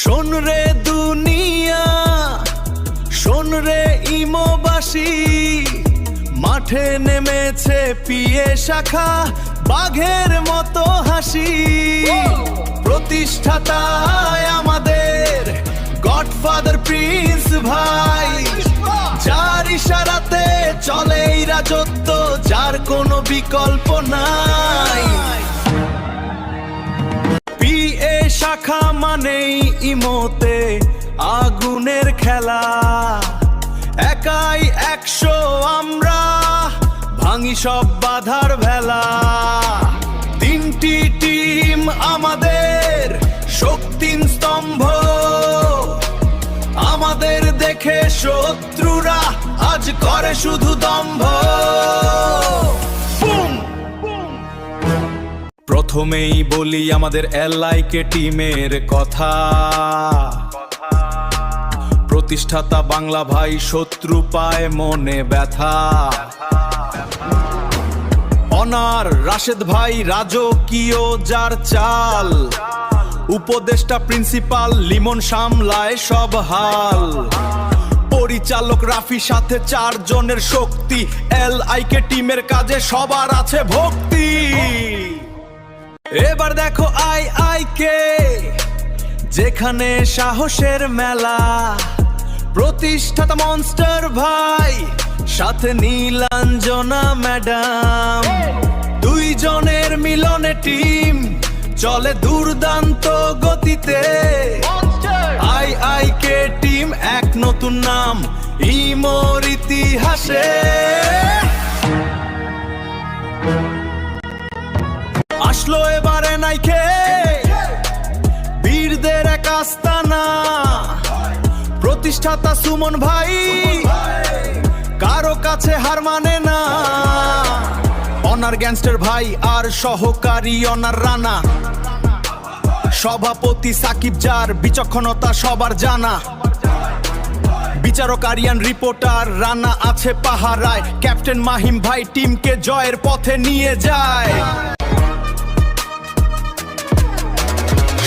শোন রে দুনিয়া, শোন রে ইমোবাসী, মাঠে নেমেছে পিএ শাখা, বাঘের মতো হাসি। প্রতিষ্ঠাতায় আমাদের গডফাদার প্রিন্স ভাই, যার ইশারাতে চলে এই রাজত্ব, যার কোনো বিকল্প নাই। পিএ শাখা মানেই ইমোতে আগুনের খেলা, একাই 100 আমরা, ভাঙি সব বাধার ভেলা। 3টি টিম আমাদের শক্তির স্তম্ভ, আমাদের দেখে শত্রুরা আজ করে শুধু দম্ভ। প্রথমেই বলি আমাদের এলআইকে টিমের কথা, প্রতিষ্ঠাতা বাংলা ভাই, শত্রু পায় মনে ব্যথা। অনার রাশেদ ভাই রাজকীয় যার চাল, উপদেষ্টা প্রিন্সিপাল লিমন সামলায় সব হাল। পরিচালক রাফি সাথে 4 জনের শক্তি, এলআইকে টিমের কাজে সবার আছে ভক্তি। এবার দেখো আইআইকে, যেখানে সাহসের মেলা, প্রতিষ্ঠাতা মনস্টার ভাই, সাথে নীলাঞ্জনা ম্যাডাম। 2 জনের মিলনে টিম চলে দুর্দান্ত গতিতে। আইআইকে টিম এক নতুন নাম ইমোর ইতিহাসে। আসলো এবার এনআইকে, বীরদের এক আস্তানা, প্রতিষ্ঠাতা সুমন ভাই, কারো কাছে হার মানে না। অনার গ্যাংস্টার ভাই আর সহকারী অনার রানা, সভাপতি সাকিব যার বিচক্ষণতা সবার জানা। বিচারক আরিয়ান, রিপোর্টার রানা আছে পাহারায়, ক্যাপ্টেন মাহিম ভাই টিমকে জয়ের পথে নিয়ে যায়।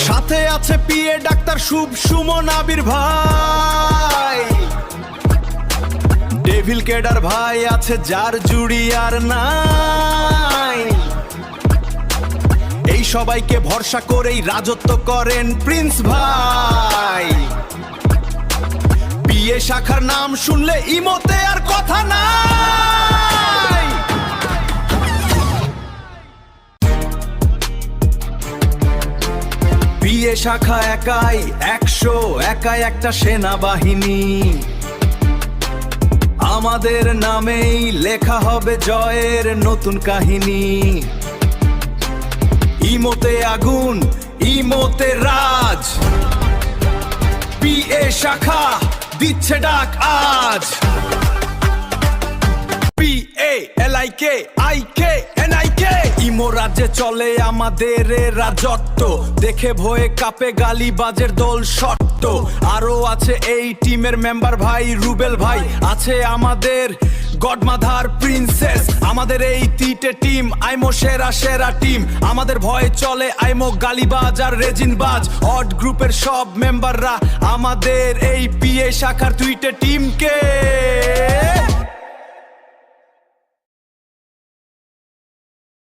সাথে আছে পিএ ডাক্তার শুভ সুমন আবির ভাই, ডেভিল কেডার ভাই আছে যার জুড়ি আর নাই। এই সবাইকে ভরসা করেই রাজত্ব করেন প্রিন্স ভাই। পিএ শাখার নাম শুনলে ইমোতে আর কথা নাই। পিএ শাখা একাই 100, একাই একটা সেনাবাহিনী। আমাদের নামেই লেখা হবে জয়ের নতুন কাহিনী। ইমোতে আগুন, ইমোতে রাজ, পিএ শাখা দিচ্ছে ডাক আজ। পিএ এলআইকে আইকে এনআইকে, ইমো রাজ্যে চলে আমাদের রাজত্ব, দেখে ভয়ে কাঁপে গালিবাজের দল শর্ত। আরো আছে এই টিমের মেম্বার ভাই রুবেল ভাই, আছে আমাদের গডমাদার প্রিন্সেস। আমাদের এই 3টে টিম আইমো সেরা সেরা টিম, আমাদের ভয়ে চলে আইমো গালিবাজ আর রেজিনবাজ। অড গ্রুপের সব মেম্বাররা আমাদের এই পিএ শাখার 2টে টিমকে